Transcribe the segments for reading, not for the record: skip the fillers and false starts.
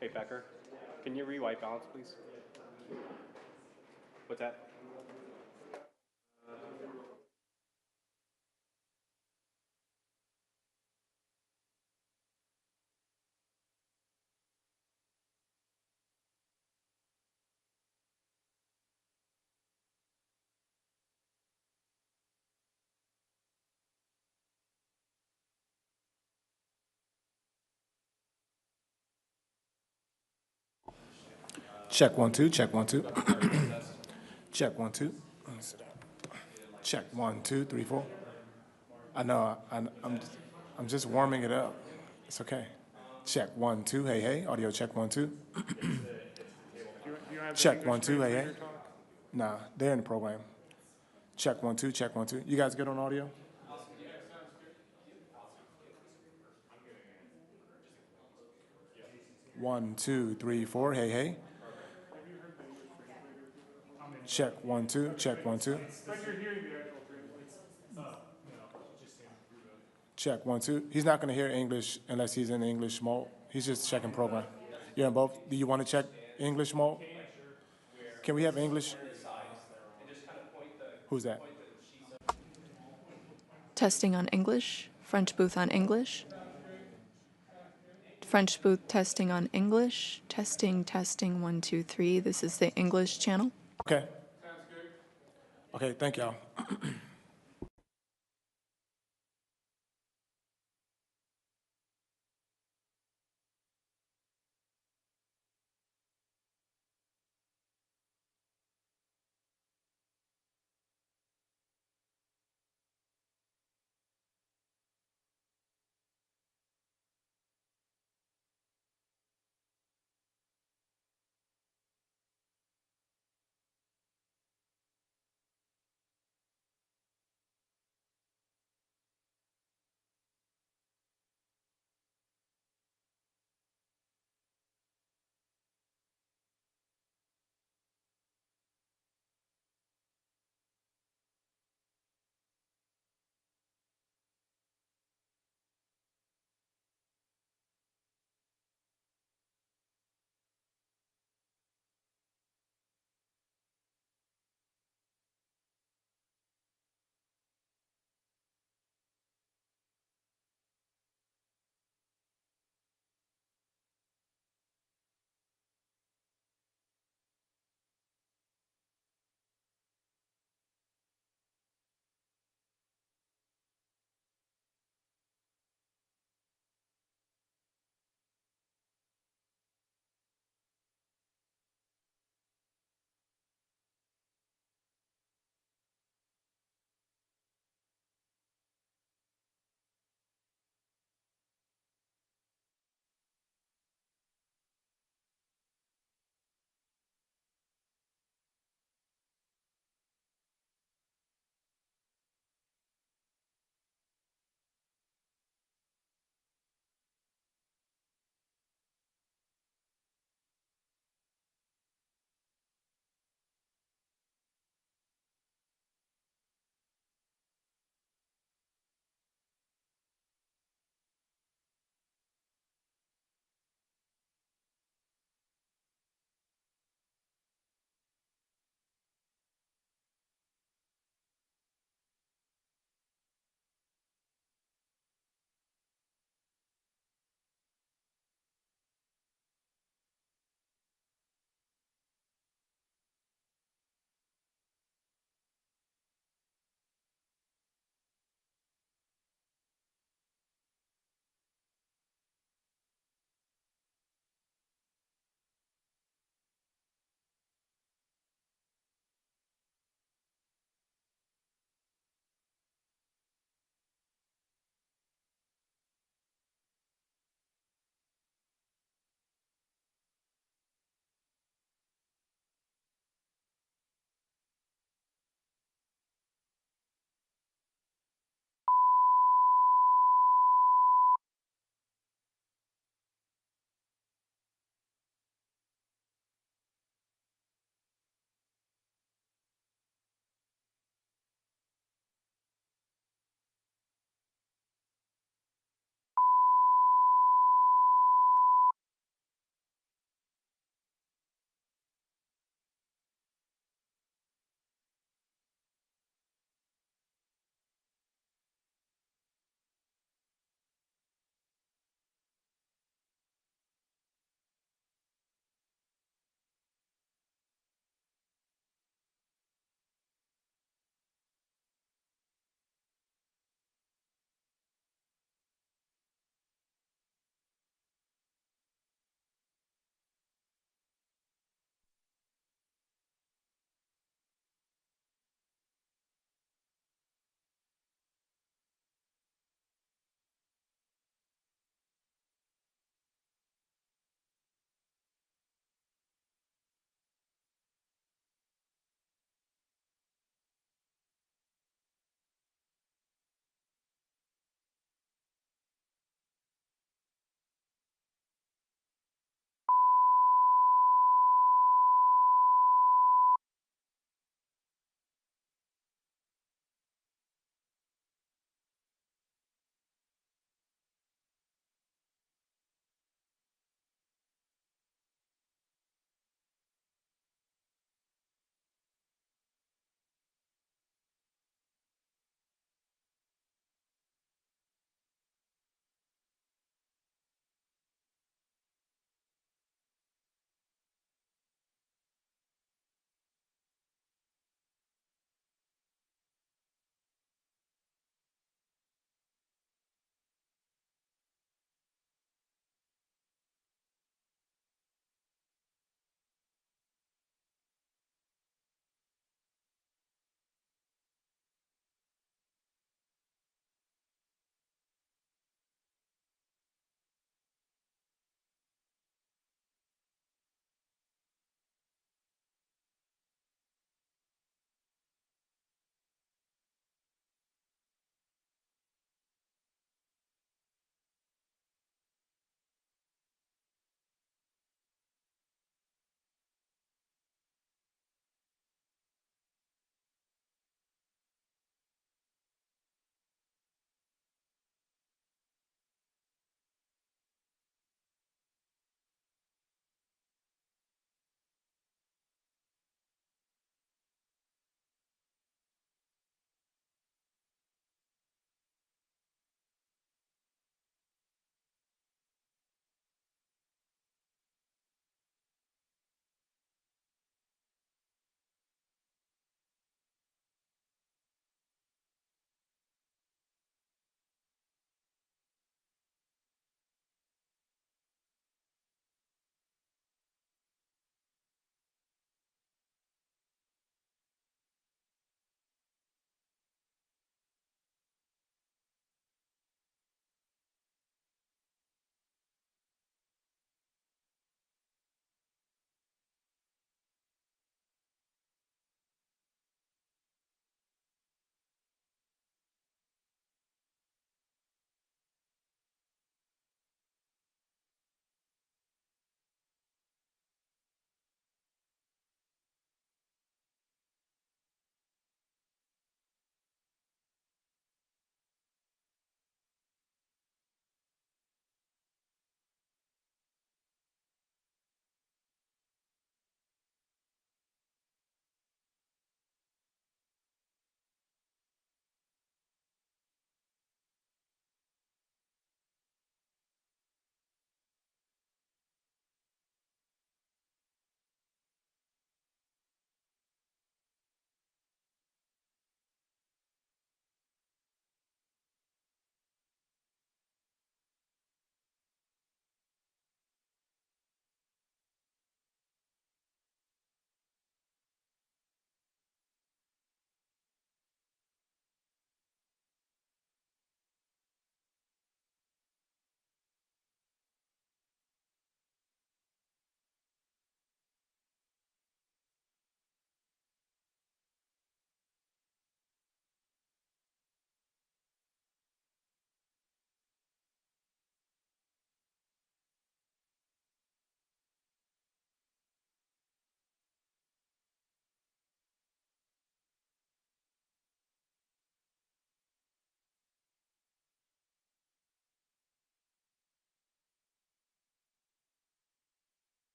Hey Becker, can you re-white balance, please? What's that? Check one, two, check one, two. Check one, two. Let me sit down. Check one, two, three, four. I know, I'm just warming it up. It's okay. Check one, two, hey, hey. Audio check one, two. Do you have the Check English one, two, hey, hey. translator talk? Nah, they're in the program. Check one, two, check one, two. You guys good on audio? One, two, three, four, hey, hey. Check one, two, check one, two. But you're hearing the actual translation. Check one, two. He's not going to hear English unless he's in English mode. He's just checking program. You're in both. Do you want to check English mode? Can we have English? Who's that? Testing on English. French booth on English. French booth testing on English. Testing, testing, 1, 2, 3. This is the English channel. Okay. Okay, thank y'all.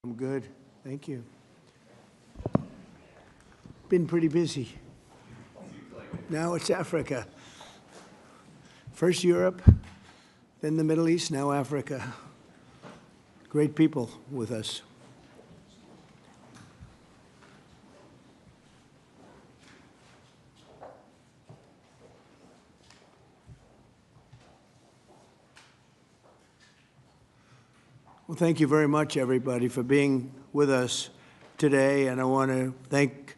I'm good, thank you. Been pretty busy. Now it's Africa. First Europe, then the Middle East, now Africa. Great people with us. Well, thank you very much, everybody, for being with us today. And I want to thank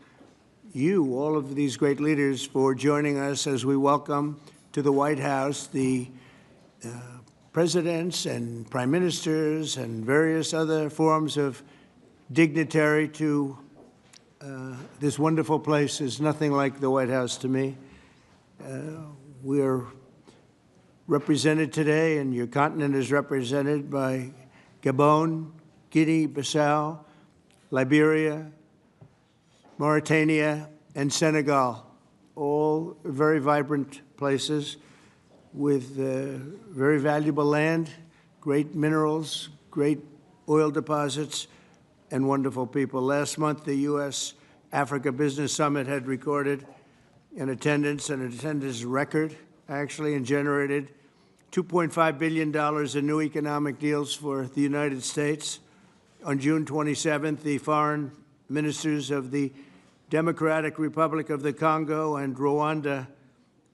you, all of these great leaders, for joining us as we welcome to the White House the presidents and prime ministers and various other forms of dignitary to this wonderful place. Is nothing like the White House to me. We're represented today, and your continent is represented by Gabon, Guinea-Bissau, Liberia, Mauritania, and Senegal, all very vibrant places with very valuable land, great minerals, great oil deposits, and wonderful people. Last month, the U.S.-Africa Business Summit had recorded an attendance record, actually, and generated $2.5 billion in new economic deals for the United States. On June 27th, the foreign ministers of the Democratic Republic of the Congo and Rwanda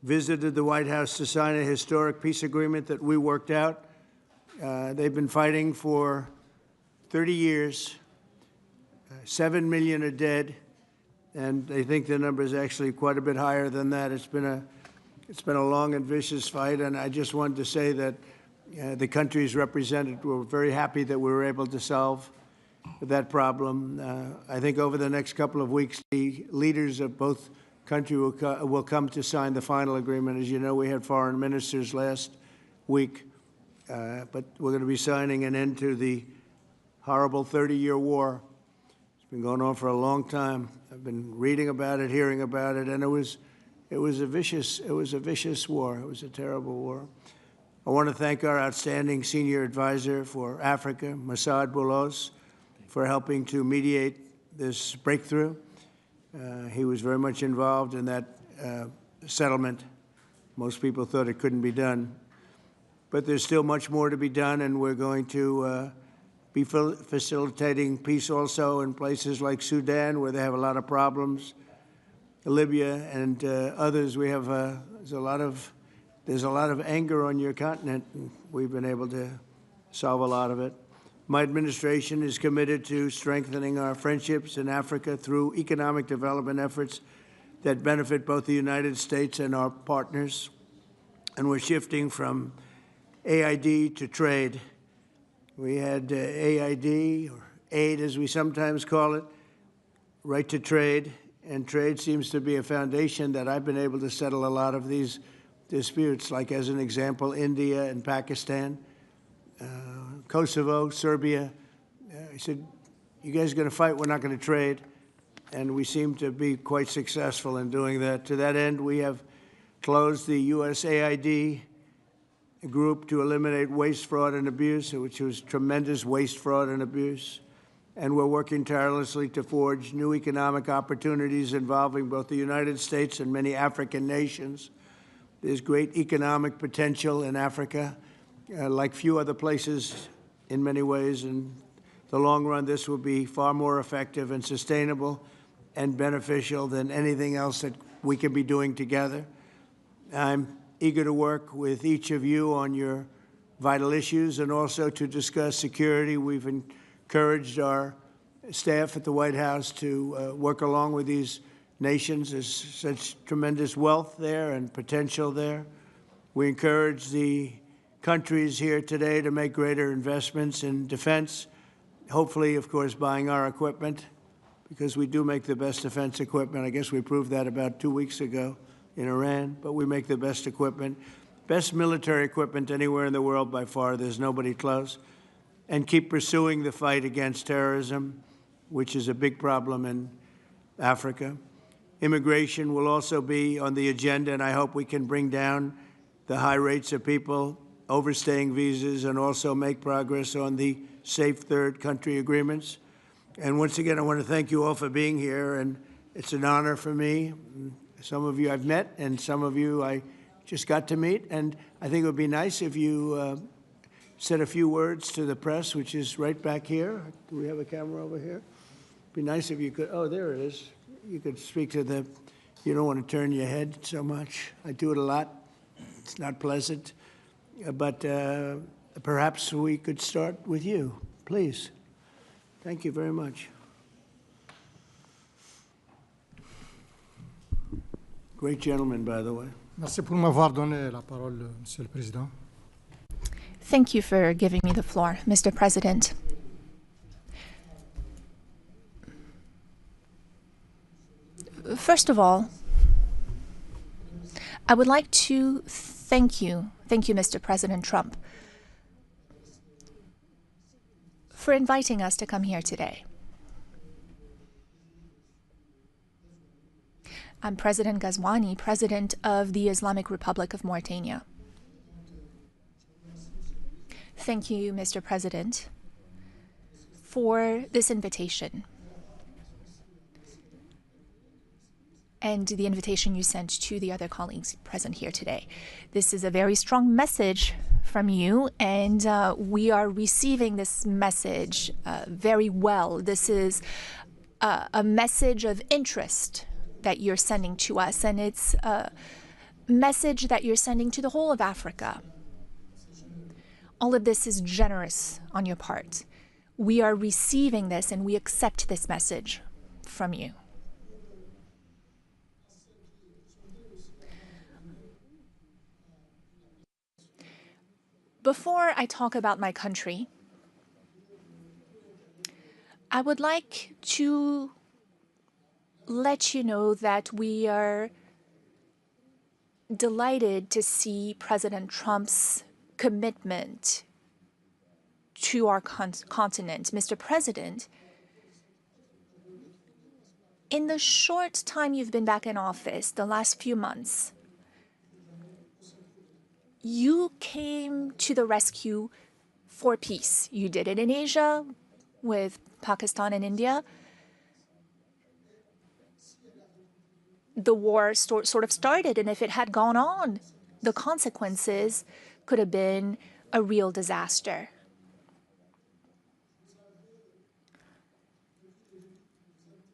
visited the White House to sign a historic peace agreement that we worked out. They've been fighting for 30 years. 7 million are dead, and they think the number is actually quite a bit higher than that. It's been a long and vicious fight, and I just wanted to say that the countries represented were very happy that we were able to solve that problem. I think over the next couple of weeks, the leaders of both countries will come to sign the final agreement. As you know, we had foreign ministers last week, but we're going to be signing an end to the horrible 30-year war. It's been going on for a long time. I've been reading about it, hearing about it, and it was a vicious war. It was a terrible war. I want to thank our outstanding senior advisor for Africa, Masad Boulos, for helping to mediate this breakthrough. He was very much involved in that settlement. Most people thought it couldn't be done. But there's still much more to be done, and we're going to be facilitating peace also in places like Sudan, where they have a lot of problems, Libya and others. We have there's a lot of anger on your continent, and we've been able to solve a lot of it. My administration is committed to strengthening our friendships in Africa through economic development efforts that benefit both the United States and our partners. And we're shifting from AID to trade. We had AID, or aid as we sometimes call it, right to trade. And trade seems to be a foundation that I've been able to settle a lot of these disputes, like as an example, India and Pakistan. Kosovo, Serbia. I said, you guys are going to fight, we're not going to trade. And we seem to be quite successful in doing that. To that end, we have closed the USAID group to eliminate waste, fraud, and abuse, which was tremendous waste, fraud, and abuse. And we're working tirelessly to forge new economic opportunities involving both the United States and many African nations. There's great economic potential in Africa, like few other places in many ways. In the long run, this will be far more effective and sustainable and beneficial than anything else that we can be doing together. I'm eager to work with each of you on your vital issues and also to discuss security. We've encouraged our staff at the White House to work along with these nations. There's such tremendous wealth there and potential there. We encourage the countries here today to make greater investments in defense, hopefully, of course, buying our equipment, because we do make the best defense equipment. I guess we proved that about 2 weeks ago in Iran, but we make the best equipment, best military equipment anywhere in the world by far. There's nobody close. And keep pursuing the fight against terrorism, which is a big problem in Africa. Immigration will also be on the agenda, and I hope we can bring down the high rates of people overstaying visas and also make progress on the safe third country agreements. And once again, I want to thank you all for being here, and it's an honor for me. Some of you I've met, and some of you I just got to meet, and I think it would be nice if you said a few words to the press, which is right back here. Do we have a camera over here? It'd be nice if you could, oh, there it is. You could speak to the, you don't want to turn your head so much. I do it a lot. It's not pleasant. But perhaps we could start with you, please. Thank you very much. Great gentleman, by the way. Merci pour m'avoir donné la parole, Monsieur le Président. Thank you for giving me the floor, Mr. President. First of all, I would like to thank you, Mr. President Trump, for inviting us to come here today. I'm President Ghazouani, President of the Islamic Republic of Mauritania. Thank you, Mr. President, for this invitation and the invitation you sent to the other colleagues present here today. This is a very strong message from you, and we are receiving this message very well. This is a message of interest that you're sending to us, and it's a message that you're sending to the whole of Africa. All of this is generous on your part. We are receiving this, and we accept this message from you. Before I talk about my country, I would like to let you know that we are delighted to see President Trump's commitment to our continent. Mr. President, in the short time you've been back in office, the last few months, you came to the rescue for peace. You did it in Asia with Pakistan and India. The war sort of started, and if it had gone on, the consequences could have been a real disaster.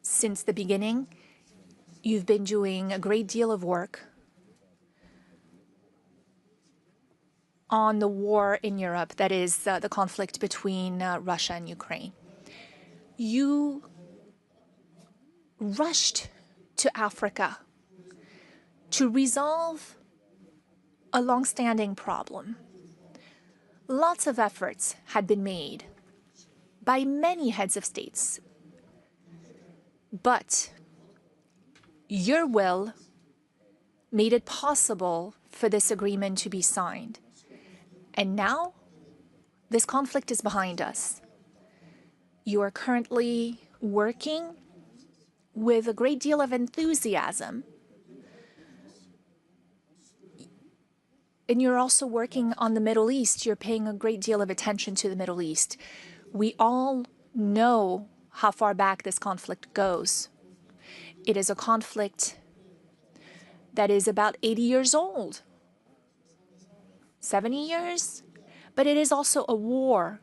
Since the beginning, you've been doing a great deal of work on the war in Europe, that is the conflict between Russia and Ukraine. You rushed to Africa to resolve a long-standing problem. Lots of efforts had been made by many heads of states, but your will made it possible for this agreement to be signed. And now, this conflict is behind us. You are currently working with a great deal of enthusiasm. And you're also working on the Middle East. You're paying a great deal of attention to the Middle East. We all know how far back this conflict goes. It is a conflict that is about 80 years old. 70 years, but it is also a war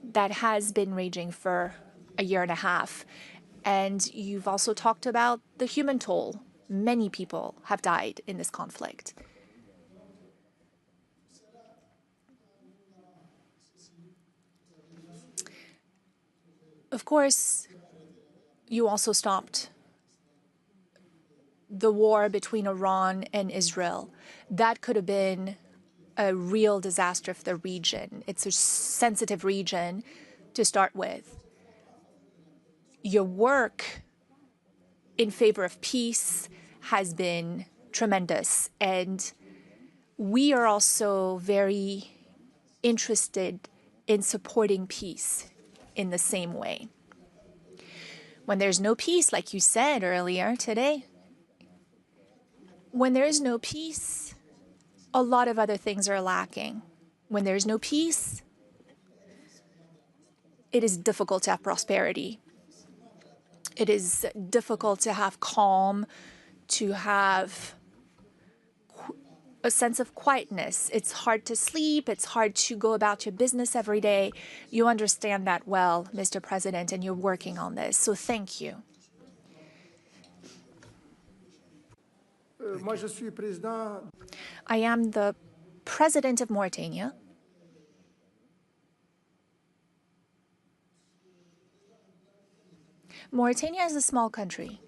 that has been raging for a year and a half. And you've also talked about the human toll. Many people have died in this conflict. Of course, you also stopped the war between Iran and Israel. That could have been a real disaster for the region. It's a sensitive region to start with. Your work in favor of peace has been tremendous, and we are also very interested in supporting peace in the same way. When there's no peace, like you said earlier today, when there is no peace, a lot of other things are lacking. When there's no peace, it is difficult to have prosperity. It is difficult to have calm, to have a sense of quietness. It's hard to sleep. It's hard to go about your business every day. You understand that well, Mr. President, and you're working on this. So thank you. Moi, je suis président. I am the president of Mauritania. Mauritania is a small country.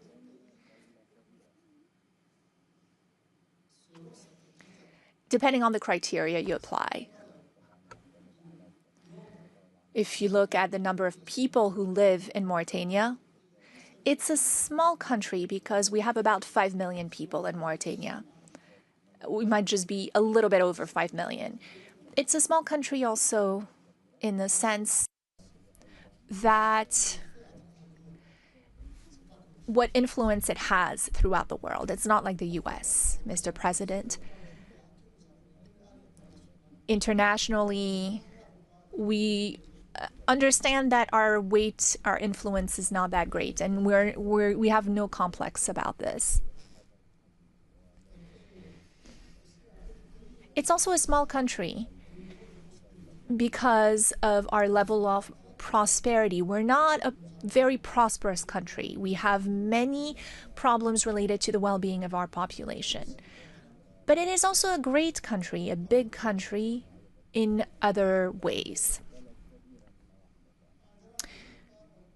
Depending on the criteria you apply. If you look at the number of people who live in Mauritania, it's a small country because we have about 5 million people in Mauritania. We might just be a little bit over 5 million. It's a small country also in the sense that what influence it has throughout the world. It's not like the US, Mr. President. Internationally, we understand that our weight, our influence is not that great, and we have no complex about this. It's also a small country because of our level of prosperity. We're not a very prosperous country. We have many problems related to the well-being of our population. But it is also a great country, a big country in other ways.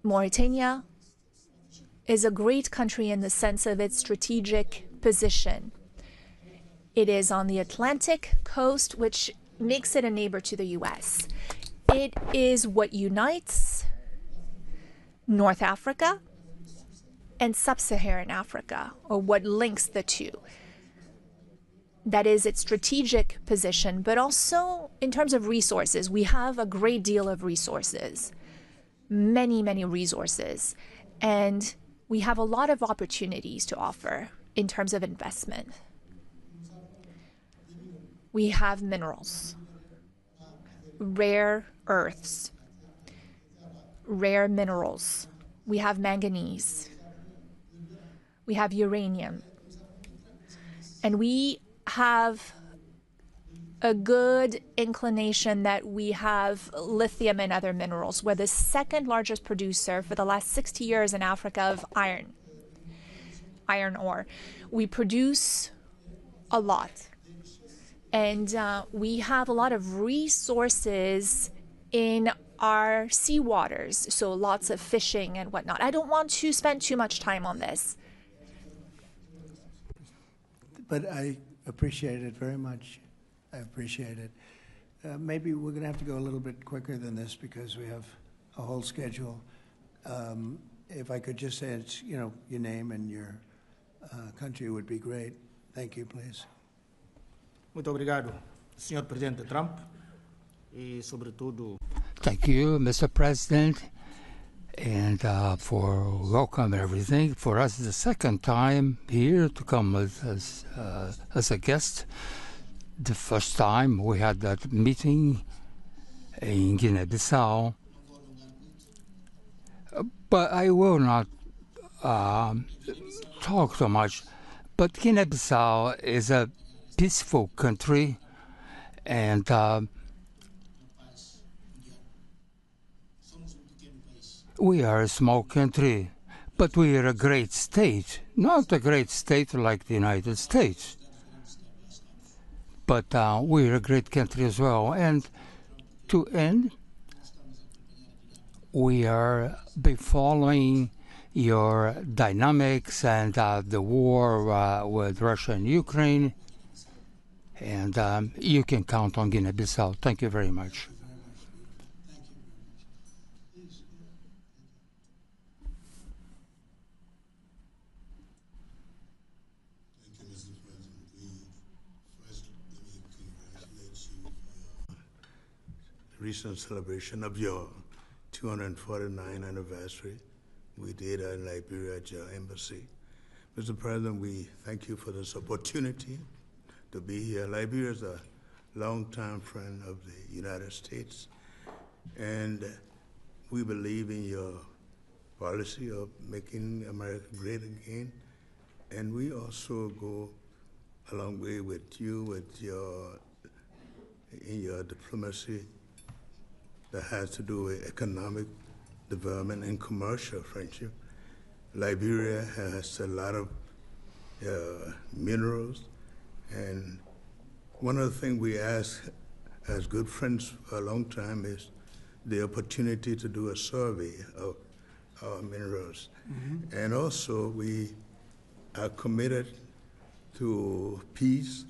Mauritania is a great country in the sense of its strategic position. It is on the Atlantic coast, which makes it a neighbor to the US. It is what unites North Africa and Sub-Saharan Africa, or what links the two. That is its strategic position, but also in terms of resources. We have a great deal of resources, many, many resources, and we have a lot of opportunities to offer in terms of investment. We have minerals, rare earths, rare minerals. We have manganese. We have uranium. And we have a good inclination that we have lithium and other minerals. We're the second largest producer for the last 60 years in Africa of iron ore. We produce a lot. And we have a lot of resources in our seawaters, so lots of fishing and whatnot. I don't want to spend too much time on this. But I appreciate it very much. I appreciate it. Maybe we're going to have to go a little bit quicker than this because we have a whole schedule. If I could just say it's, your name and your country would be great. Thank you, please. Muito obrigado, Senhor Presidente Trump, e sobretudo. Thank you, Mr. President, and for welcome and everything. For us, it's the second time here to come as a guest. The first time we had that meeting in Guinea-Bissau, but I will not talk so much. But Guinea-Bissau is a peaceful country, and we are a small country, but we are a great state. Not a great state like the United States, but we are a great country as well. And to end, we are be following your dynamics and the war with Russia and Ukraine. And you can count on Guinea-Bissau. Thank you very much. Thank you, Mr. President. First, let me congratulate you for your recent celebration of your 249th anniversary. We did in Liberia at your embassy. Mr. President, we thank you for this opportunity to be here. Liberia is a longtime friend of the United States, and we believe in your policy of making America great again, and we also go a long way with you with in your diplomacy that has to do with economic development and commercial friendship. Liberia has a lot of minerals, and one of the things we ask as good friends for a long time is the opportunity to do a survey of our minerals. Mm-hmm. And also we are committed to peace,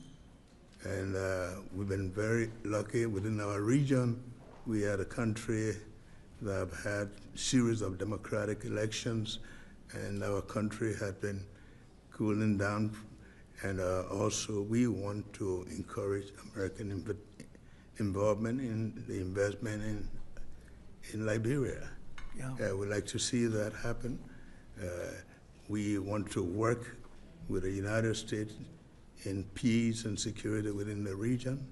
and we've been very lucky within our region. We are a country that have had a series of democratic elections, and our country had been cooling down. And also we want to encourage American involvement in the investment in Liberia. Yeah. We'd like to see that happen. We want to work with the United States in peace and security within the region,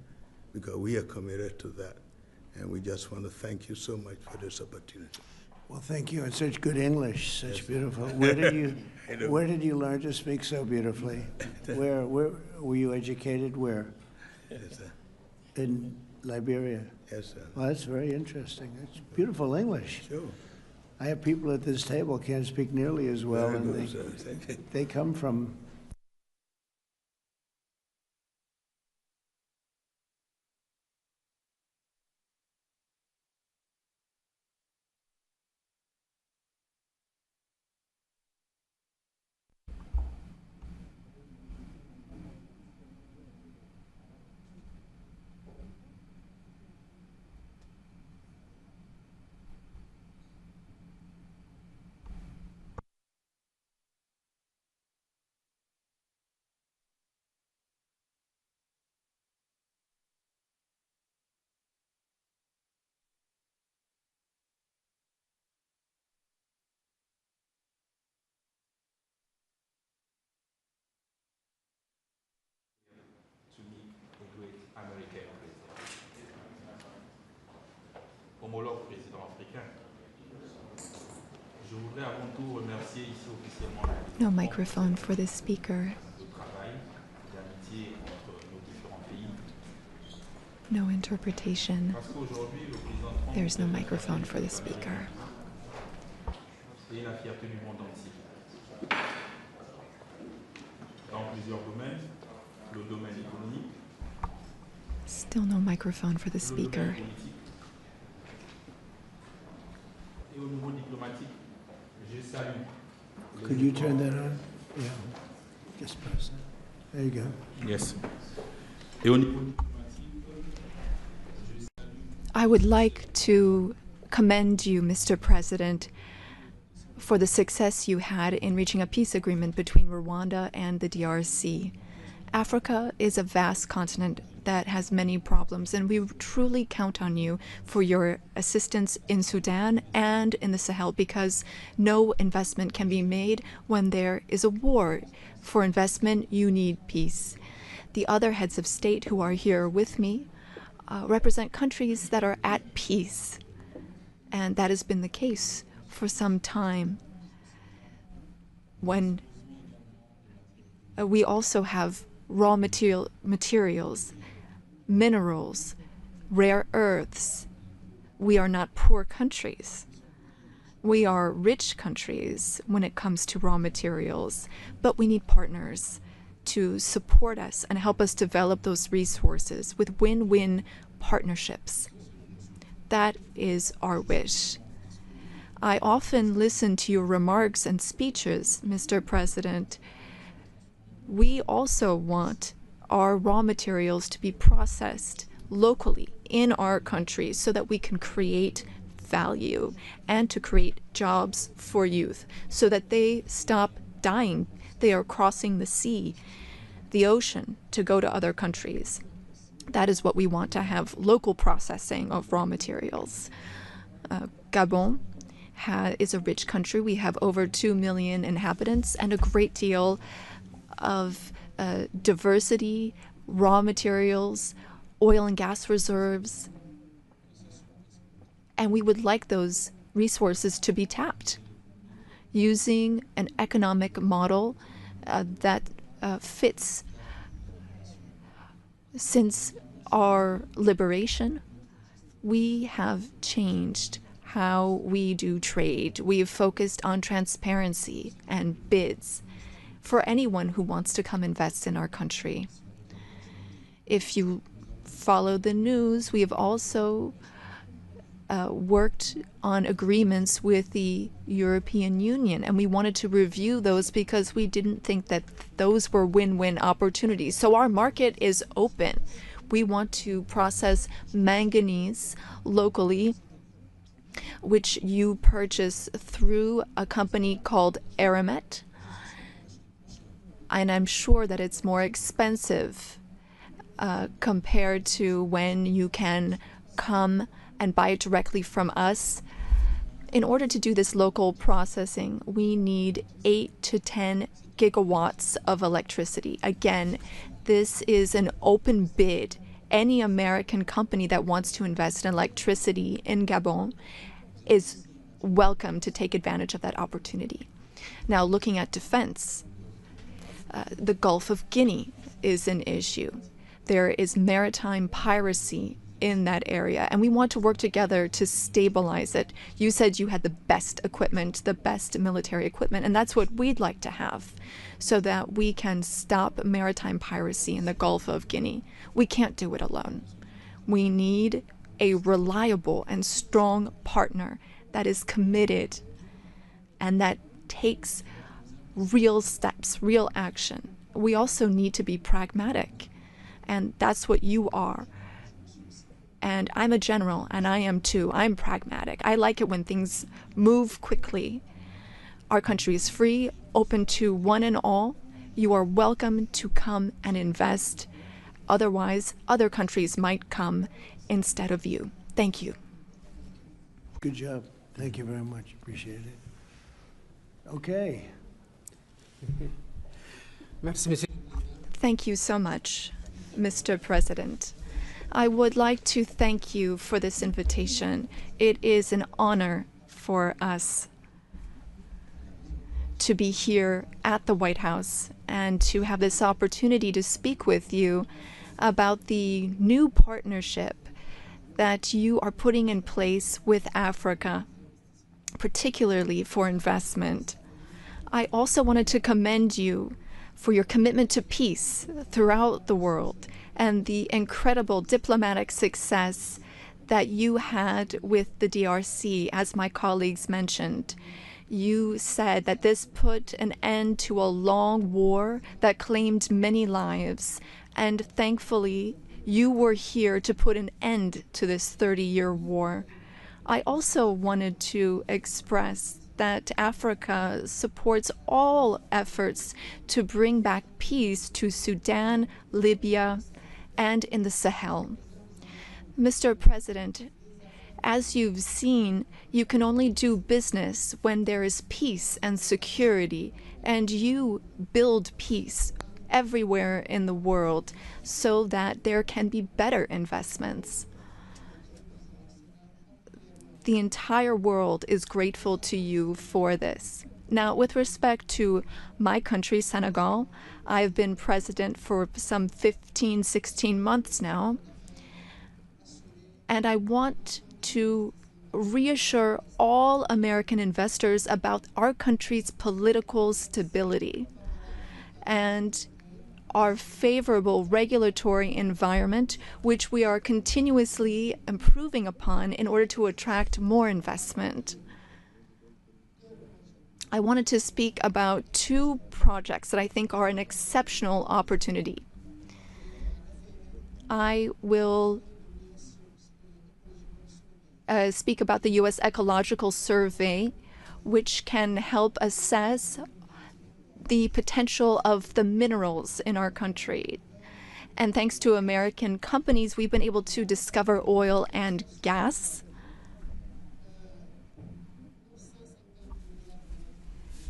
because we are committed to that. And we just want to thank you so much for this opportunity. Well, thank you, and such good English, such beautiful. Where did you learn to speak so beautifully? Where were you educated? Where? Yes, sir. In Liberia. Yes, sir. Well, that's very interesting. That's beautiful English. Sure. I have people at this table can't speak nearly as well, Very and good, sir. they come from. Homologue président africain. Je voudrais avant tout remercier ici officiellement No microphone for the speaker. le travail d'amitié entre nos différents pays. No interpretation. Parce qu'aujourd'hui, le président Trump There's no microphone for the speaker. est la fierté du monde entier. Dans plusieurs domaines, le domaine économique, Still no microphone for the le speaker. domaine politique. Et au niveau diplomatique, je salue. Could you turn that on? Yeah. Just press that. There you go. Yes. Et au niveau I would like to commend you, Mr. President, for the success you had in reaching a peace agreement between Rwanda and the DRC. Africa is a vast continent that has many problems, and we truly count on you for your assistance in Sudan and in the Sahel, because no investment can be made when there is a war. For investment, you need peace. The other heads of state who are here with me represent countries that are at peace, and that has been the case for some time. When we also have raw materials, minerals, rare earths. We are not poor countries. We are rich countries when it comes to raw materials, but we need partners to support us and help us develop those resources with win-win partnerships. That is our wish. I often listen to your remarks and speeches, Mr. President. We also want our raw materials to be processed locally in our country so that we can create value and to create jobs for youth so that they stop dying. They are crossing the sea, the ocean, to go to other countries. That is what we want, to have local processing of raw materials. Gabon is a rich country. We have over 2 million inhabitants and a great deal of diversity, raw materials, oil and gas reserves. And we would like those resources to be tapped using an economic model that fits. Since our liberation, we have changed how we do trade. We've focused on transparency and bids for anyone who wants to come invest in our country. If you follow the news, we have also worked on agreements with the European Union, and we wanted to review those because we didn't think that those were win-win opportunities. So our market is open. We want to process manganese locally, which you purchase through a company called Aramet. And I'm sure that it's more expensive compared to when you can come and buy it directly from us. In order to do this local processing, we need 8 to 10 gigawatts of electricity. Again, this is an open bid. Any American company that wants to invest in electricity in Gabon is welcome to take advantage of that opportunity. Now, looking at defense, the Gulf of Guinea is an issue. There is maritime piracy in that area, and we want to work together to stabilize it. You said you had the best equipment, the best military equipment, and that's what we'd like to have so that we can stop maritime piracy in the Gulf of Guinea. We can't do it alone. We need a reliable and strong partner that is committed and that takes real steps, real action. We also need to be pragmatic, and that's what you are. And I'm a general, and I am too. I'm pragmatic. I like it when things move quickly. Our country is free, open to one and all. You are welcome to come and invest. Otherwise, other countries might come instead of you. Thank you. Good job. Thank you very much. Appreciate it. Okay. Thank you so much, Mr. President. I would like to thank you for this invitation. It is an honor for us to be here at the White House and to have this opportunity to speak with you about the new partnership that you are putting in place with Africa, particularly for investment. I also wanted to commend you for your commitment to peace throughout the world and the incredible diplomatic success that you had with the DRC, as my colleagues mentioned. You said that this put an end to a long war that claimed many lives, and thankfully, you were here to put an end to this 30-year war. I also wanted to express that Africa supports all efforts to bring back peace to Sudan, Libya, and in the Sahel. Mr. President, as you've seen, you can only do business when there is peace and security, and you build peace everywhere in the world so that there can be better investments. The entire world is grateful to you for this. Now, with respect to my country, Senegal, I've been president for some 15, 16 months now, and I want to reassure all American investors about our country's political stability and our favorable regulatory environment, which we are continuously improving upon in order to attract more investment. I wanted to speak about two projects that I think are an exceptional opportunity. I will speak about the U.S. Ecological Survey, which can help assess the potential of the minerals in our country. And thanks to American companies, we've been able to discover oil and gas.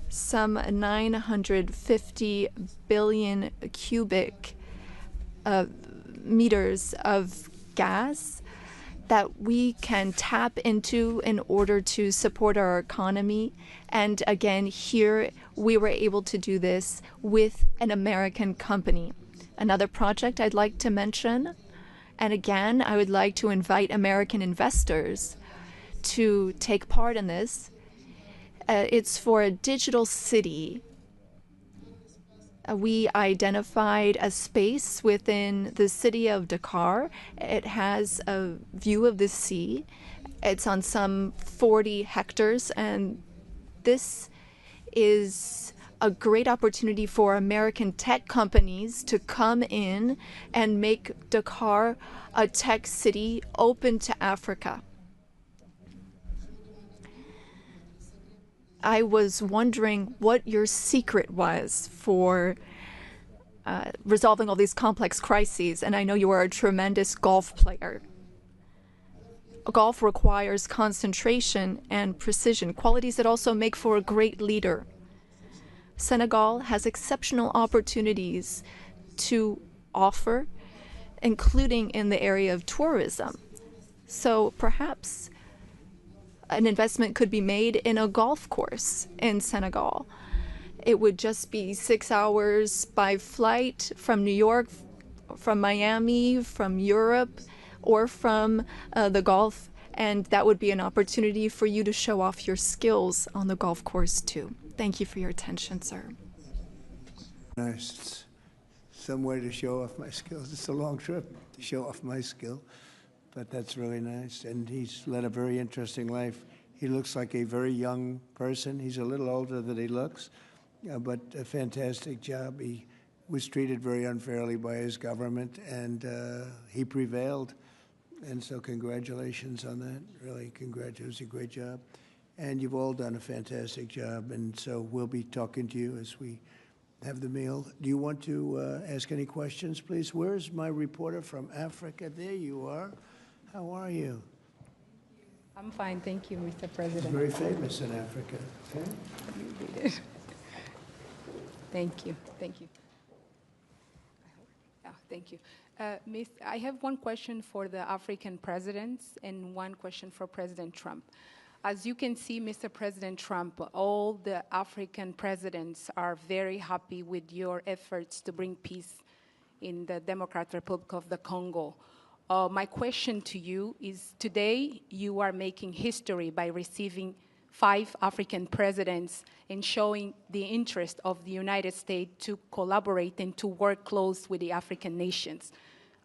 Some 950 billion cubic meters of gas that we can tap into in order to support our economy. And again, here we were able to do this with an American company. Another project I'd like to mention, and again, I would like to invite American investors to take part in this. It's for a digital city. We identified a space within the city of Dakar. It has a view of the sea. It's on some 40 hectares, and this is a great opportunity for American tech companies to come in and make Dakar a tech city open to Africa. I was wondering what your secret was for resolving all these complex crises, and I know you are a tremendous golf player. Golf requires concentration and precision, qualities that also make for a great leader. Senegal has exceptional opportunities to offer, including in the area of tourism. So perhaps an investment could be made in a golf course in Senegal. It would just be 6 hours by flight from New York, from Miami, from Europe, or from the Gulf, and that would be an opportunity for you to show off your skills on the golf course too. Thank you for your attention, sir. Nice. It's some way to show off my skills. It's a long trip to show off my skill, but that's really nice. And he's led a very interesting life. He looks like a very young person. He's a little older than he looks, but a fantastic job. He was treated very unfairly by his government, and he prevailed. And so congratulations on that. Really, congratulations. It was a great job. And you've all done a fantastic job. And so we'll be talking to you as we have the meal. Do you want to ask any questions, please? Where's my reporter from Africa? There you are. How are you? I'm fine, thank you, Mr. President. Very famous in Africa. Okay? Thank you, thank you. Thank you. I have one question for the African presidents and one question for President Trump. As you can see, Mr. President Trump, all the African presidents are very happy with your efforts to bring peace in the Democratic Republic of the Congo. My question to you is, today you are making history by receiving 5 African presidents and showing the interest of the United States to collaborate and to work close with the African nations.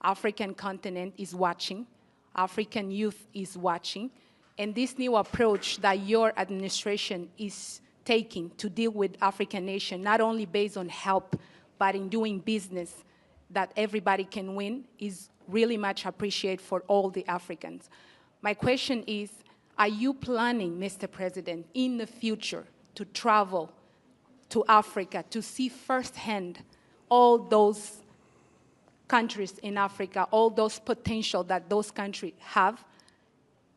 African continent is watching, African youth is watching, and this new approach that your administration is taking to deal with African nations, not only based on help, but in doing business that everybody can win, is really much appreciated for all the Africans. My question is, are you planning, Mr. President, in the future to travel to Africa to see firsthand all those countries in Africa, all those potential that those countries have?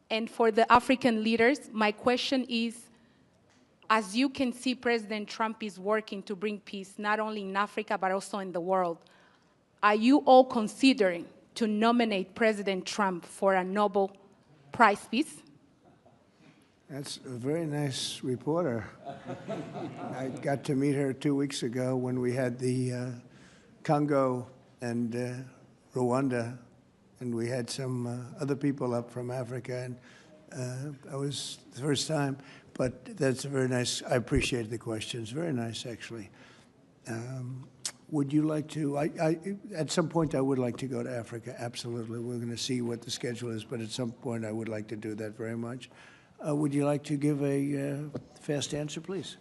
And for the African leaders, my question is, as you can see, President Trump is working to bring peace not only in Africa, but also in the world. Are you all considering to nominate President Trump for a Nobel Prize Peace? That's a very nice reporter. I got to meet her 2 weeks ago when we had the Congo and Rwanda, and we had some other people up from Africa, and that was the first time. But that's a very nice, I appreciate the questions. Very nice, actually. Would you like to, at some point I would like to go to Africa, absolutely. We're going to see what the schedule is, but at some point I would like to do that very much. Would you like to give a fast answer, please?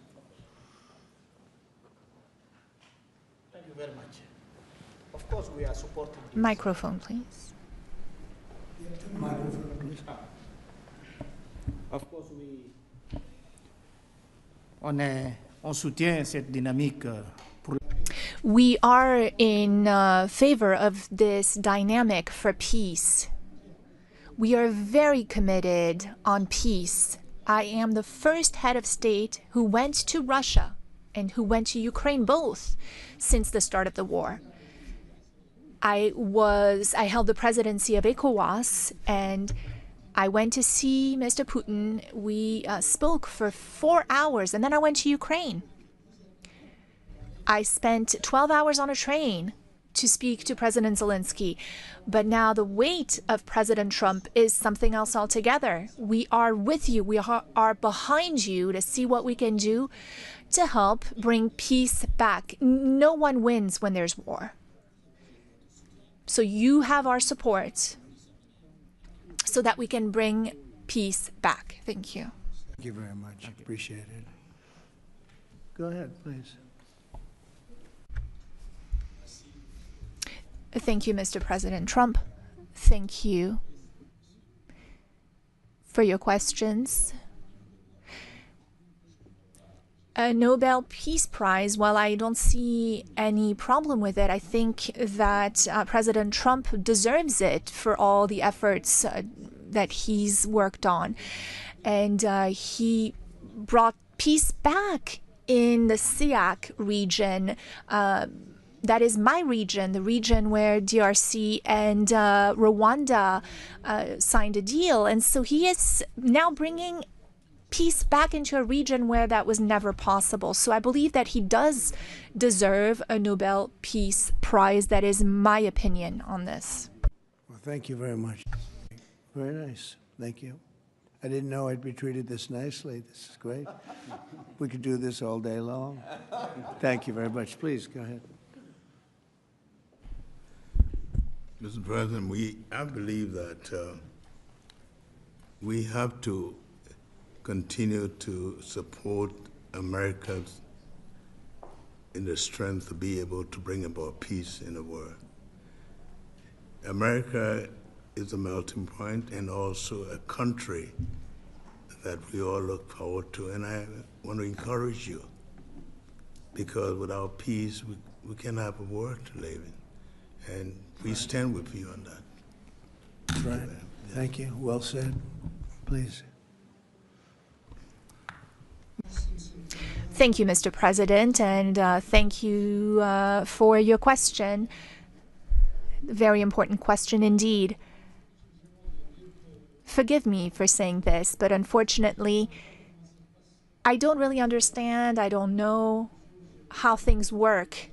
Thank you very much. Of course, we are supporting this. Microphone, please. Microphone, please. Of course, on soutient cette dynamique pour. We are in favor of this dynamic for peace. We are very committed on peace. I am the first head of state who went to Russia and who went to Ukraine, both, since the start of the war. I held the presidency of ECOWAS, and I went to see Mr. Putin. We spoke for 4 hours, and then I went to Ukraine. I spent 12 hours on a train to speak to President Zelensky. But now the weight of President Trump is something else altogether. We are with you. We are behind you to see what we can do to help bring peace back. No one wins when there's war. So you have our support so that we can bring peace back. Thank you. Thank you very much. Appreciate it. Go ahead, please. Thank you, Mr. President Trump. Thank you for your questions. A Nobel Peace Prize, while I don't see any problem with it, I think that President Trump deserves it for all the efforts that he's worked on. And he brought peace back in the SIAC region. That is my region, the region where DRC and Rwanda signed a deal. And so he is now bringing peace back into a region where that was never possible. So I believe that he does deserve a Nobel Peace Prize. That is my opinion on this. Well, thank you very much. Very nice. Thank you. I didn't know I'd be treated this nicely. This is great. We could do this all day long. Thank you very much. Please, go ahead. Mr. President, I believe that we have to continue to support America in the strength to be able to bring about peace in the world. America is a melting point and also a country that we all look forward to. And I want to encourage you, because without peace, we can't have a world to live in. And we stand with you on that. That's right. Thank you. Well said. Please. Thank you, Mr. President, and thank you for your question. Very important question indeed. Forgive me for saying this, but unfortunately, I don't really understand. I don't know how things work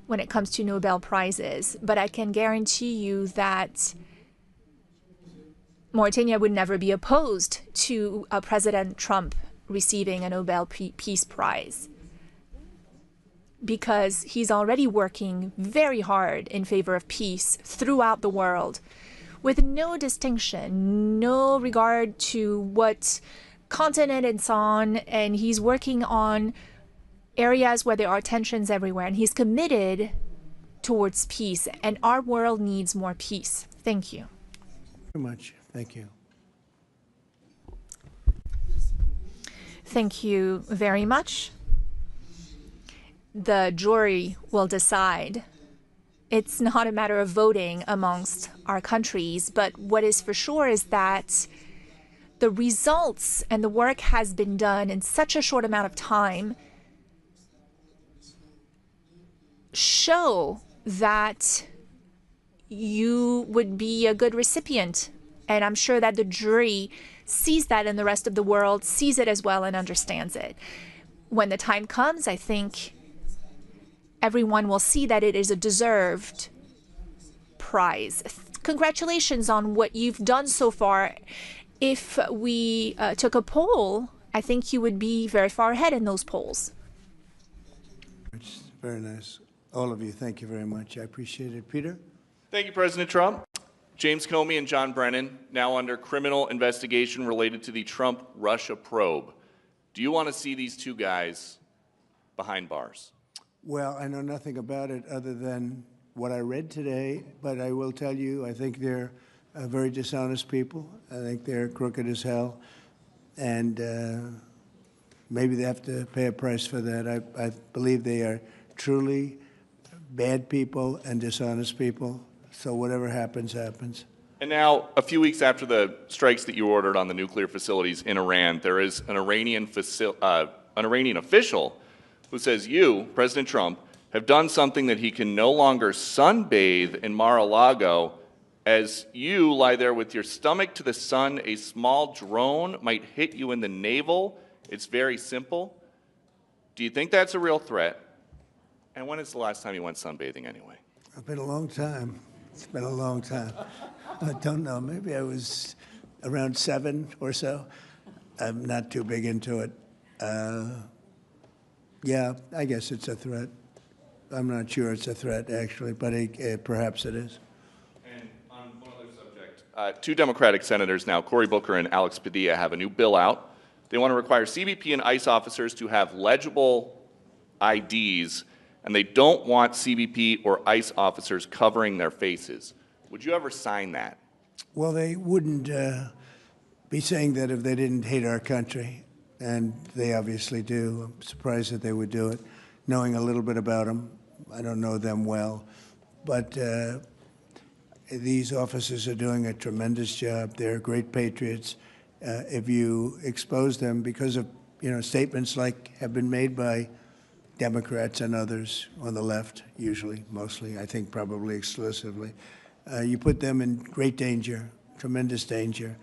when it comes to Nobel Prizes, but I can guarantee you that Mauritania would never be opposed to President Trump receiving a Nobel Peace Prize, because he's already working very hard in favor of peace throughout the world, with no distinction, no regard to what continent it's on, and he's working on areas where there are tensions everywhere, and he's committed towards peace, and our world needs more peace. Thank you. Very much. Thank you. Thank you very much. The jury will decide. It's not a matter of voting amongst our countries, but what is for sure is that the results and the work has been done in such a short amount of time show that you would be a good recipient. And I'm sure that the jury sees that, and the rest of the world sees it as well and understands it. When the time comes, I think everyone will see that it is a deserved prize. Congratulations on what you've done so far. If we took a poll, I think you would be very far ahead in those polls. It's very nice. All of you, thank you very much. I appreciate it. Peter? Thank you, President Trump. James Comey and John Brennan, now under criminal investigation related to the Trump-Russia probe. Do you want to see these two guys behind bars? Well, I know nothing about it other than what I read today, but I will tell you, I think they're very dishonest people. I think they're crooked as hell, and maybe they have to pay a price for that. I believe they are truly bad people and dishonest people, so whatever happens, happens. And now, a few weeks after the strikes that you ordered on the nuclear facilities in Iran, there is an Iranian official who says you, President Trump, have done something that he can no longer sunbathe in Mar-a-Lago As you lie there with your stomach to the sun, a small drone might hit you in the navel. It's very simple. Do you think that's a real threat? And when is the last time you went sunbathing anyway? It's been a long time. It's been a long time. I don't know. Maybe I was around 7 or so. I'm not too big into it. Yeah, I guess it's a threat. I'm not sure it's a threat, actually, but perhaps it is. And on one other subject, two Democratic senators now, Cory Booker and Alex Padilla, have a new bill out. They want to require CBP and ICE officers to have legible IDs, and they don't want CBP or ICE officers covering their faces. Would you ever sign that? Well, they wouldn't be saying that if they didn't hate our country, and they obviously do. I'm surprised that they would do it, knowing a little bit about them. I don't know them well, but these officers are doing a tremendous job. They're great patriots. If you expose them because of statements like have been made by Democrats and others on the left, usually, mostly, I think probably exclusively, you put them in great danger, tremendous danger.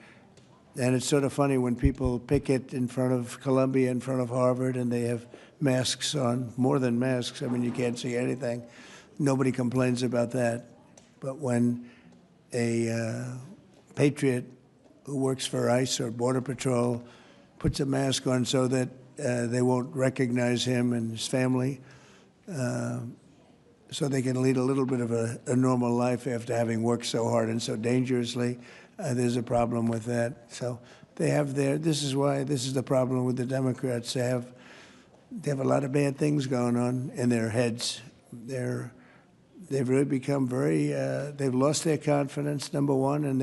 And it's sort of funny when people picket in front of Columbia, in front of Harvard, and they have masks on, more than masks. I mean, you can't see anything. Nobody complains about that. But when a patriot who works for ICE or Border Patrol puts a mask on so that they won't recognize him and his family, so they can lead a little bit of a normal life after having worked so hard and so dangerously, there's a problem with that. So they have this is the problem with the Democrats. They have a lot of bad things going on in their heads. They've really become they've lost their confidence, number one, and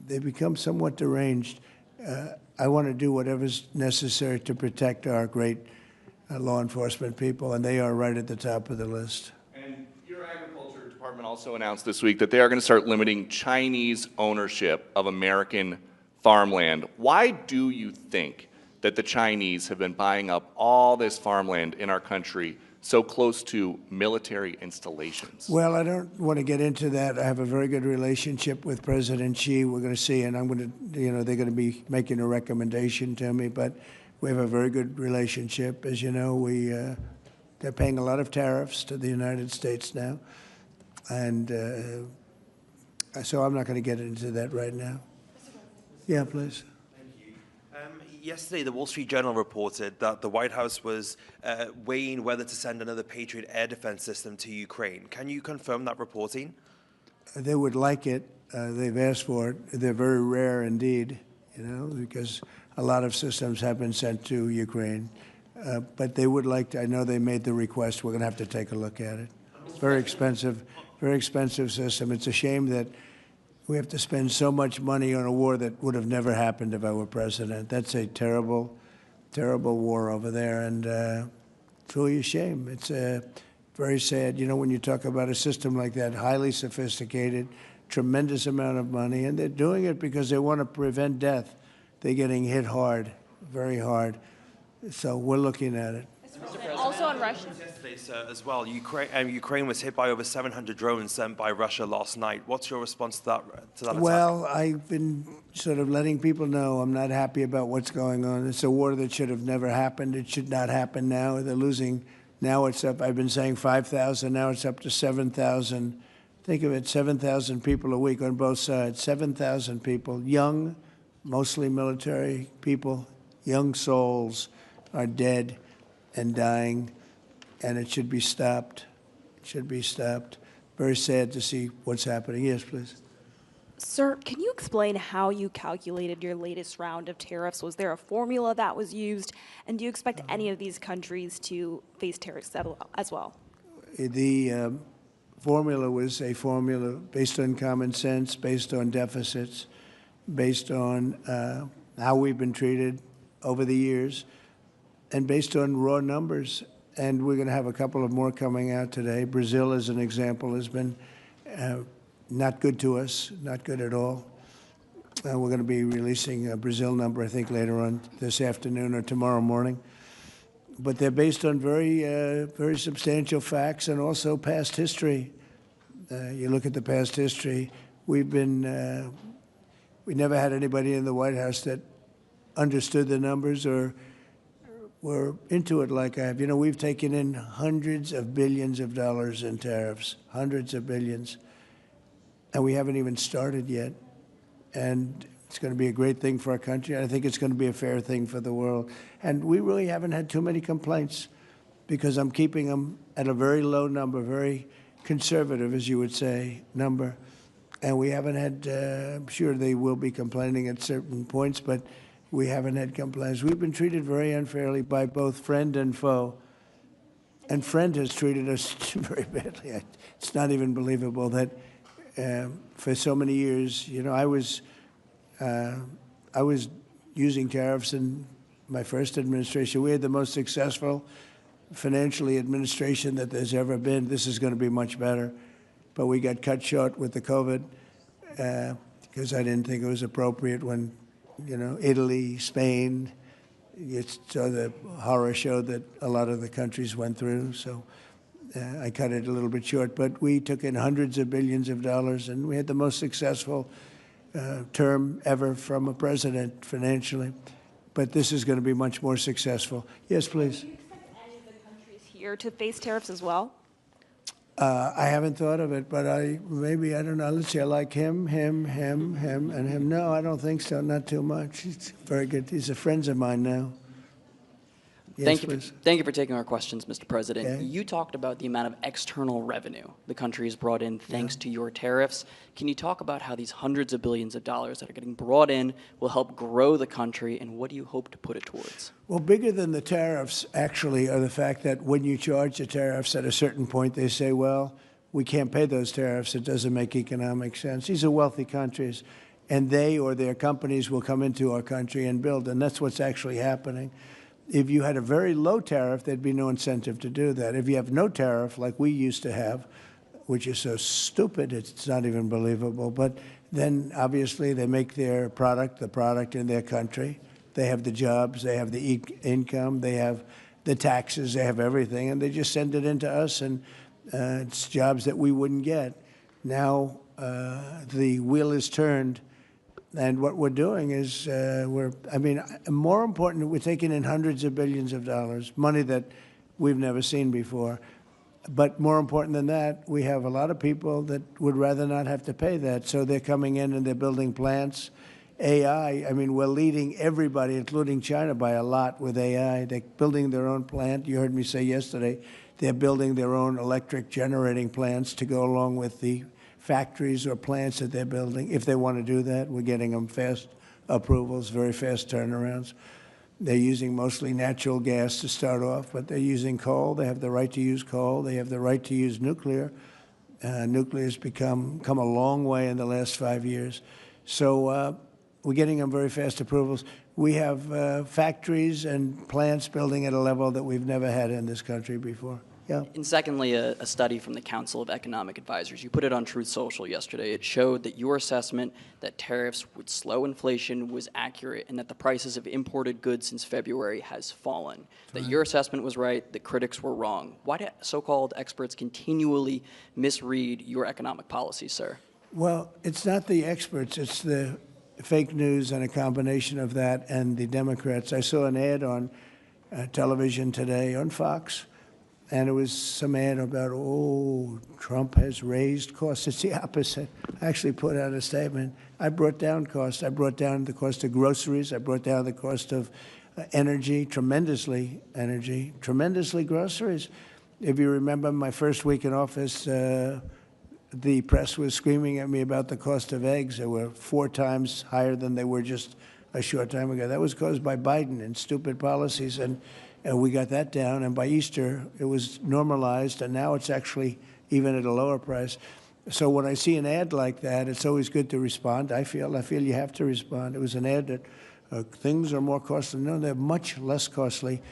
they've become somewhat deranged. I want to do whatever's necessary to protect our great law enforcement people, and they are right at the top of the list. And your agriculture department also announced this week that they are going to start limiting Chinese ownership of American farmland. Why do you think that the Chinese have been buying up all this farmland in our country so close to military installations? Well, I don't want to get into that. I have a very good relationship with President Xi. We're going to see, and I'm going to, they're going to be making a recommendation to me, but we have a very good relationship. As you know, they're paying a lot of tariffs to the United States now, and so I'm not going to get into that right now. Yeah, please. Yesterday, the Wall Street Journal reported that the White House was weighing whether to send another Patriot air defense system to Ukraine. Can you confirm that reporting? They would like it. They've asked for it. They're very rare indeed, because a lot of systems have been sent to Ukraine. But they would like to. I know they made the request. We're going to have to take a look at it. Very expensive system. It's a shame that we have to spend so much money on a war that would have never happened if I were president. That's a terrible, terrible war over there, and truly a shame. It's very sad. When you talk about a system like that, highly sophisticated, tremendous amount of money, and they're doing it because they want to prevent death. They're getting hit hard, very hard. So we're looking at it. Also on Russia. Yesterday, sir, as well, Ukraine was hit by over 700 drones sent by Russia last night. What's your response to that attack? Well, I've been sort of letting people know I'm not happy about what's going on. It's a war that should have never happened. It should not happen now. They're losing. Now it's up. I've been saying 5,000. Now it's up to 7,000. Think of it, 7,000 people a week on both sides. 7,000 people, young, mostly military people, young souls are dead and dying, and it should be stopped. It should be stopped. Very sad to see what's happening. Yes, please. Sir, can you explain how you calculated your latest round of tariffs? Was there a formula that was used? And do you expect any of these countries to face tariffs as well? The formula was a formula based on common sense, based on deficits, based on how we've been treated over the years, and based on raw numbers. And we're going to have a couple of more coming out today. Brazil, as an example, has been not good to us, not good at all. We're going to be releasing a Brazil number, I think, later on this afternoon or tomorrow morning. But they're based on very substantial facts and also past history. You look at the past history, we never had anybody in the White House that understood the numbers or were into it like I have. You know, we've taken in hundreds of billions of dollars in tariffs, hundreds of billions, and we haven't even started yet. And it's going to be a great thing for our country. I think it's going to be a fair thing for the world. And we really haven't had too many complaints because I'm keeping them at a very low number, very conservative, as you would say, number. And we haven't had, I'm sure they will be complaining at certain points, but we haven't had complaints. We've been treated very unfairly by both friend and foe. And friend has treated us very badly. It's not even believable that for so many years, you know, I was using tariffs in my first administration. We had the most successful financially administration that there's ever been. This is going to be much better. But we got cut short with the COVID because I didn't think it was appropriate when, you know, Italy, Spain, you saw the horror show that a lot of the countries went through. So I cut it a little bit short. But we took in hundreds of billions of dollars, and we had the most successful term ever from a president financially. But this is going to be much more successful. Yes, please. Do you expect any of the countries here to face tariffs as well? I haven't thought of it, but I don't know. Let's see, I like him, and him. No, I don't think so, not too much. He's very good. He's a friend of mine now. Yes, Thank you for taking our questions, Mr. President. Okay. You talked about the amount of external revenue the country has brought in thanks to your tariffs. Can you talk about how these hundreds of billions of dollars that are getting brought in will help grow the country, and what do you hope to put it towards? Well, bigger than the tariffs, actually, are the fact that when you charge the tariffs at a certain point, they say, well, we can't pay those tariffs. It doesn't make economic sense. These are wealthy countries, and they or their companies will come into our country and build, and that's what's actually happening. If you had a very low tariff, there'd be no incentive to do that. If you have no tariff, like we used to have, which is so stupid, it's not even believable, but then obviously they make their product, the product in their country. They have the jobs, they have the income, they have the taxes, they have everything, and they just send it into us, and it's jobs that we wouldn't get. Now the wheel is turned. And what we're doing is more important, we're taking in hundreds of billions of dollars, money that we've never seen before. But more important than that, we have a lot of people that would rather not have to pay that. So they're coming in and they're building plants. AI, we're leading everybody, including China, by a lot with AI. They're building their own plant. You heard me say yesterday, they're building their own electric generating plants to go along with the factories or plants that they're building. If they want to do that, we're getting them fast approvals, very fast turnarounds. They're using mostly natural gas to start off, but they're using coal. They have the right to use coal. They have the right to use nuclear. Nuclear's come a long way in the last 5 years. So we're getting them very fast approvals. We have factories and plants building at a level that we've never had in this country before. Yeah. And secondly, a study from the Council of Economic Advisors. You put it on Truth Social yesterday. It showed that your assessment that tariffs would slow inflation was accurate, and that the prices of imported goods since February has fallen. That your assessment was right, the critics were wrong. Why do so-called experts continually misread your economic policy, sir? Well, it's not the experts. It's the fake news and a combination of that and the Democrats. I saw an ad on television today on Fox, and it was some ad about, Trump has raised costs. It's the opposite. I actually put out a statement. I brought down costs. I brought down the cost of groceries. I brought down the cost of energy, tremendously groceries. If you remember my first week in office, the press was screaming at me about the cost of eggs. They were 4 times higher than they were just a short time ago. That was caused by Biden and stupid policies, and we got that down, and by Easter, it was normalized, and now it's actually even at a lower price. So when I see an ad like that, it's always good to respond. I feel you have to respond. It was an ad that things are more costly. No, they're much less costly.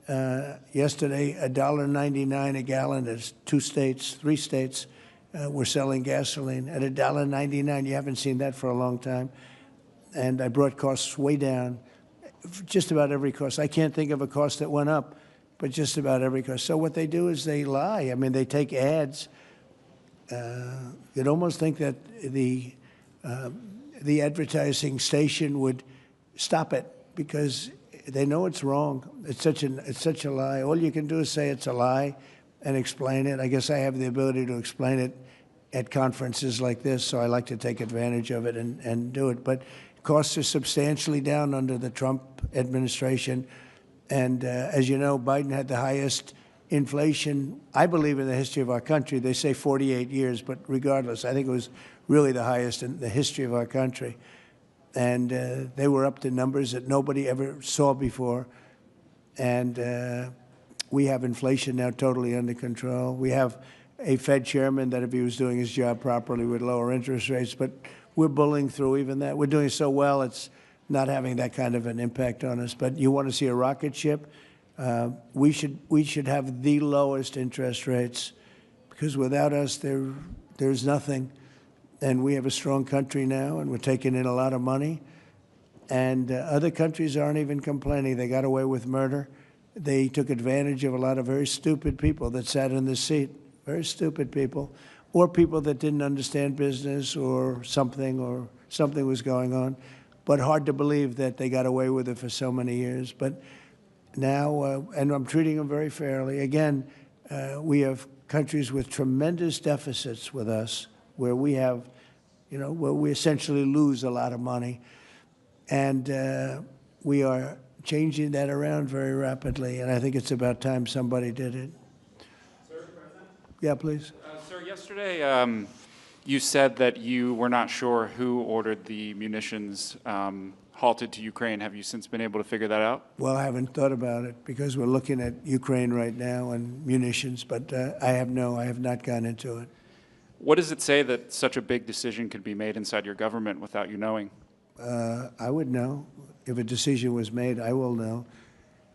Yesterday, $1.99 a gallon. There's 2 states, 3 states were selling gasoline at $1.99. You haven't seen that for a long time. And I brought costs way down. Just about every cost. I can't think of a cost that went up, but just about every cost. So what they do is they lie. They take ads You'd almost think that the advertising station would stop it because they know it's wrong. It's such a lie. All you can do is say it's a lie and explain it. I guess I have the ability to explain it at conferences like this, so I like to take advantage of it and do it. But costs are substantially down under the Trump administration. And as you know, Biden had the highest inflation, I believe, in the history of our country. They say 48 years, but regardless, I think it was really the highest in the history of our country. And they were up to numbers that nobody ever saw before. And we have inflation now totally under control. We have a Fed chairman that, if he was doing his job properly, would lower interest rates. But we're bullying through even that. We're doing so well, it's not having that kind of an impact on us. But you want to see a rocket ship? We should have the lowest interest rates, because without us, there's nothing. And we have a strong country now, and we're taking in a lot of money. And other countries aren't even complaining. They got away with murder. They took advantage of a lot of very stupid people that sat in this seat, very stupid people, or people that didn't understand business or something was going on. But hard to believe that they got away with it for so many years. But now, and I'm treating them very fairly. Again, we have countries with tremendous deficits with us, where we have, where we essentially lose a lot of money. And we are changing that around very rapidly, and I think it's about time somebody did it. Sir, President? Yeah, please. Sir, yesterday you said that you were not sure who ordered the munitions halted to Ukraine. Have you since been able to figure that out? Well, I haven't thought about it, because we're looking at Ukraine right now and munitions, but I have not gone into it. What does it say that such a big decision could be made inside your government without you knowing? I would know. If a decision was made, I will know.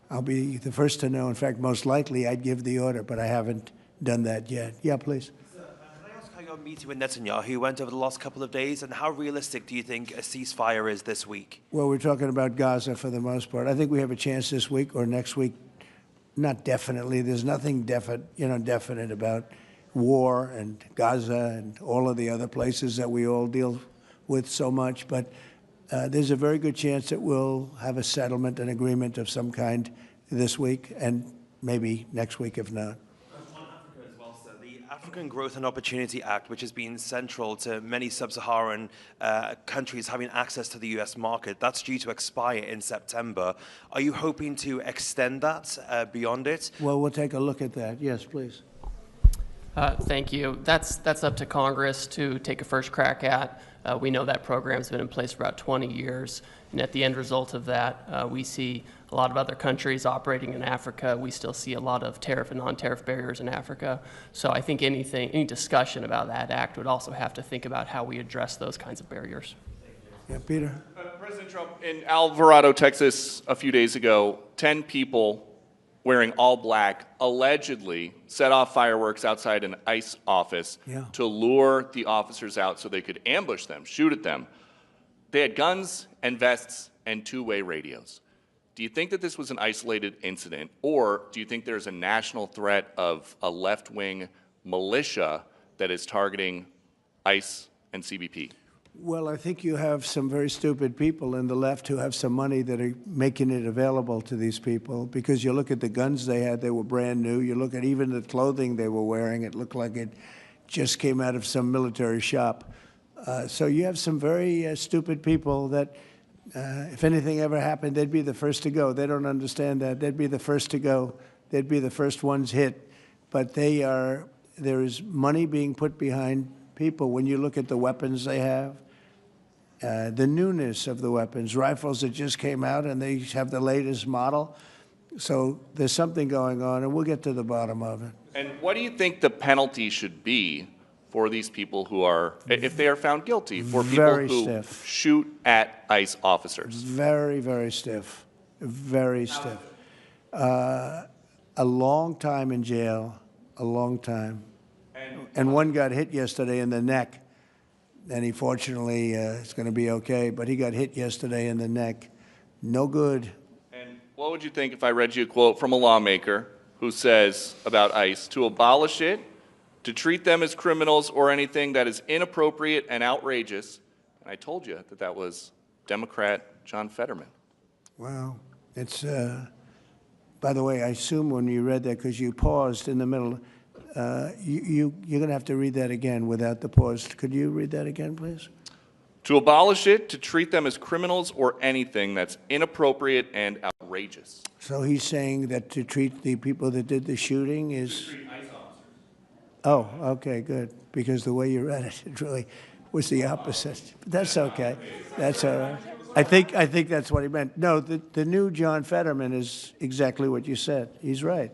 I'll be the first to know. In fact, most likely I'd give the order, but I haven't done that yet. Yeah, please. Can I ask how your meeting with Netanyahu went over the last couple of days, and how realistic do you think a ceasefire is this week? Well, we're talking about Gaza for the most part. I think we have a chance this week or next week. Not definitely. There's nothing definite about war and Gaza and all of the other places that we all deal with so much, but there's a very good chance that we'll have a settlement, an agreement of some kind this week, and maybe next week if not. On Africa as well, sir. The African Growth and Opportunity Act, which has been central to many sub-Saharan countries having access to the U.S. market, that's due to expire in September. Are you hoping to extend that beyond it? Well, we'll take a look at that. Yes, please. Thank you. That's up to Congress to take a first crack at. We know that program's been in place for about 20 years, and at the end result of that, we see a lot of other countries operating in Africa. We still see a lot of tariff and non-tariff barriers in Africa. So I think any discussion about that act would also have to think about how we address those kinds of barriers. Yeah, Peter. President Trump, in Alvarado, Texas, a few days ago, 10 people wearing all black allegedly set off fireworks outside an ICE office to lure the officers out so they could ambush them, shoot at them. They had guns and vests and two-way radios. Do you think that this was an isolated incident, or do you think there's a national threat of a left-wing militia that is targeting ICE and CBP? Well, I think you have some very stupid people in the left who have some money that are making it available to these people, because you look at the guns they had, they were brand new. You look at even the clothing they were wearing, it looked like it just came out of some military shop. So you have some very stupid people that, if anything ever happened, they'd be the first to go. They don't understand that. They'd be the first to go. They'd be the first ones hit. But there is money being put behind people. When you look at the weapons they have, the newness of the weapons, rifles that just came out and they have the latest model. So there's something going on, and we'll get to the bottom of it. And what do you think the penalty should be for these people who are, if they are found guilty, for people Very who stiff. shoot at ICE officers? Very, very stiff. Very stiff. A long time in jail, a long time. And one got hit yesterday in the neck, and he fortunately is going to be okay, but he got hit yesterday in the neck. No good. And what would you think if I read you a quote from a lawmaker who says about ICE, to abolish it to treat them as criminals or anything that is inappropriate and outrageous. And I told you that that was Democrat John Fetterman. Wow. It's, by the way, I assume when you read that, because you paused in the middle, you're going to have to read that again without the pause. Could you read that again, please? To abolish it, to treat them as criminals or anything that's inappropriate and outrageous. So he's saying that to treat the people that did the shooting is... Oh, okay, good. Because the way you read it, it really was the opposite. But that's okay. That's all right. I think that's what he meant. No, the new John Fetterman is exactly what you said. He's right.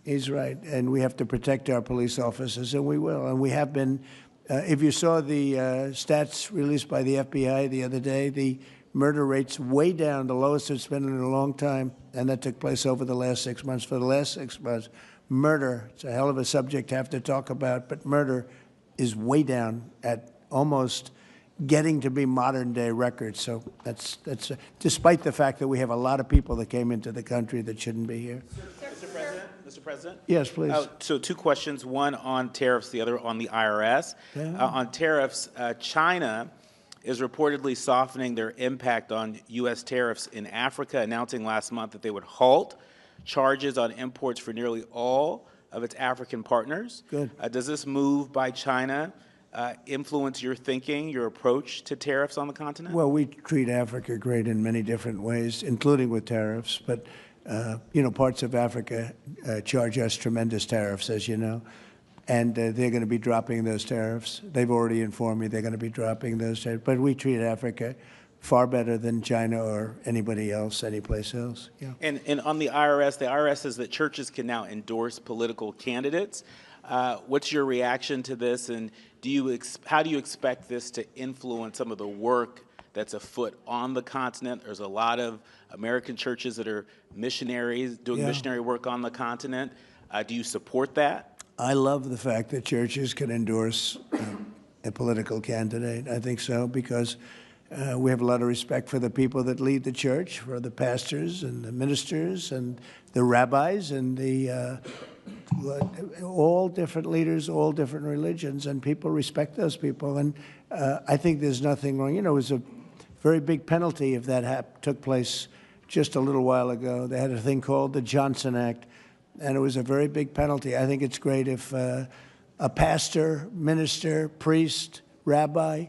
He's right. And we have to protect our police officers, and we will. And we have been... if you saw the stats released by the FBI the other day, the murder rate's way down, the lowest it's been in a long time, and that took place over the last 6 months. For the last 6 months, murder, it's a hell of a subject to have to talk about, but murder is way down at almost getting to be modern-day records. So that's despite the fact that we have a lot of people that came into the country that shouldn't be here. Mr. President? Yes, please. So two questions, one on tariffs, the other on the IRS. Yeah. On tariffs, China is reportedly softening their impact on U.S. tariffs in Africa, announcing last month that they would halt charges on imports for nearly all of its African partners. Good. Does this move by China influence your thinking, your approach to tariffs on the continent? Well, we treat Africa great in many different ways, including with tariffs. But, parts of Africa charge us tremendous tariffs, as you know. And they're going to be dropping those tariffs. They've already informed me they're going to be dropping those tariffs. But we treat Africa far better than China or anybody else, anyplace else. Yeah. And on the IRS says that churches can now endorse political candidates. What's your reaction to this, and how do you expect this to influence some of the work that's afoot on the continent? There's a lot of American churches that are missionaries doing missionary work on the continent. Do you support that? I love the fact that churches can endorse a political candidate. I think so, because we have a lot of respect for the people that lead the church, for the pastors and the ministers and the rabbis and the all different leaders, all different religions, and people respect those people. And I think there's nothing wrong. It was a very big penalty if that took place just a little while ago. They had a thing called the Johnson Act, and it was a very big penalty. I think it's great if a pastor, minister, priest, rabbi,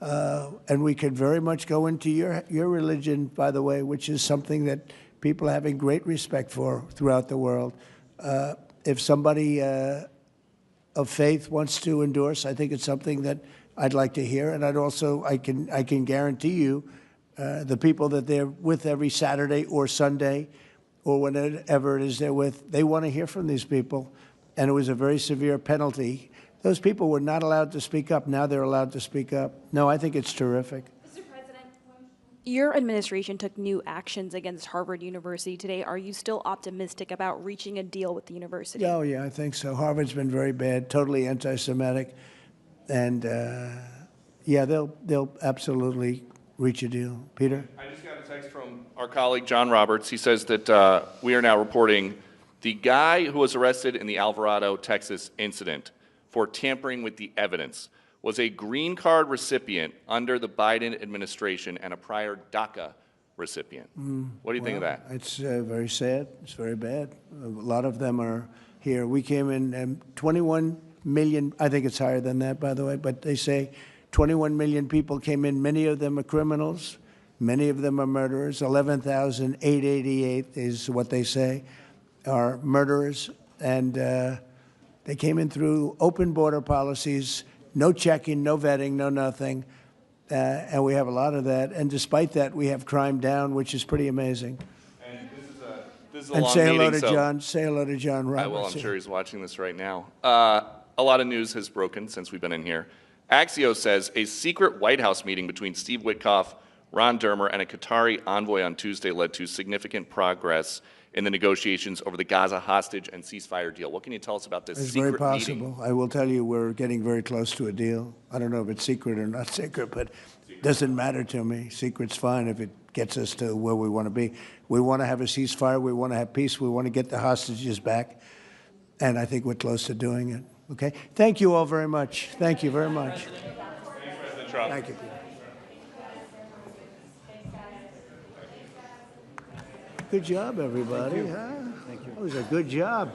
and we could very much go into your religion, by the way, which is something that people are having great respect for throughout the world. If somebody of faith wants to endorse, I think it's something that I'd like to hear. And I can guarantee you the people that they're with every Saturday or Sunday or whenever it is they're with, they want to hear from these people. And it was a very severe penalty. Those people were not allowed to speak up. Now they're allowed to speak up. No, I think it's terrific. Mr. President, your administration took new actions against Harvard University today. Are you still optimistic about reaching a deal with the university? Oh, yeah, I think so. Harvard's been very bad, totally anti-Semitic. And, yeah, they'll absolutely reach a deal. Peter? I just got a text from our colleague, John Roberts. He says that we are now reporting the guy who was arrested in the Alvarado, Texas incident for tampering with the evidence was a green card recipient under the Biden administration and a prior DACA recipient. What do you think of that? It's very sad. It's very bad. A lot of them are here. We came in 21 million. I think it's higher than that, by the way, but they say 21 million people came in. Many of them are criminals. Many of them are murderers. 11,888 is what they say are murderers. And they came in through open border policies, no checking, no vetting, no nothing. And we have a lot of that. And despite that, we have crime down, which is pretty amazing. And this is a And long say hello meeting, to so John. Say hello to John Roberts. I will. I'm sure he's watching this right now. A lot of news has broken since we've been in here. Axios says a secret White House meeting between Steve Witkoff, Ron Dermer, and a Qatari envoy on Tuesday led to significant progress in the negotiations over the Gaza hostage and ceasefire deal. What can you tell us about this It's secret very possible. meeting? I will tell you we're getting very close to a deal. I don't know if it's secret or not secret, but it doesn't matter to me. Secret's fine if it gets us to where we want to be. We want to have a ceasefire. We want to have peace. We want to get the hostages back. And I think we're close to doing it. Okay? Thank you all very much. Thank you very much. President Trump. Thank you, Peter. Good job, everybody. Huh? Thank you. That was a good job.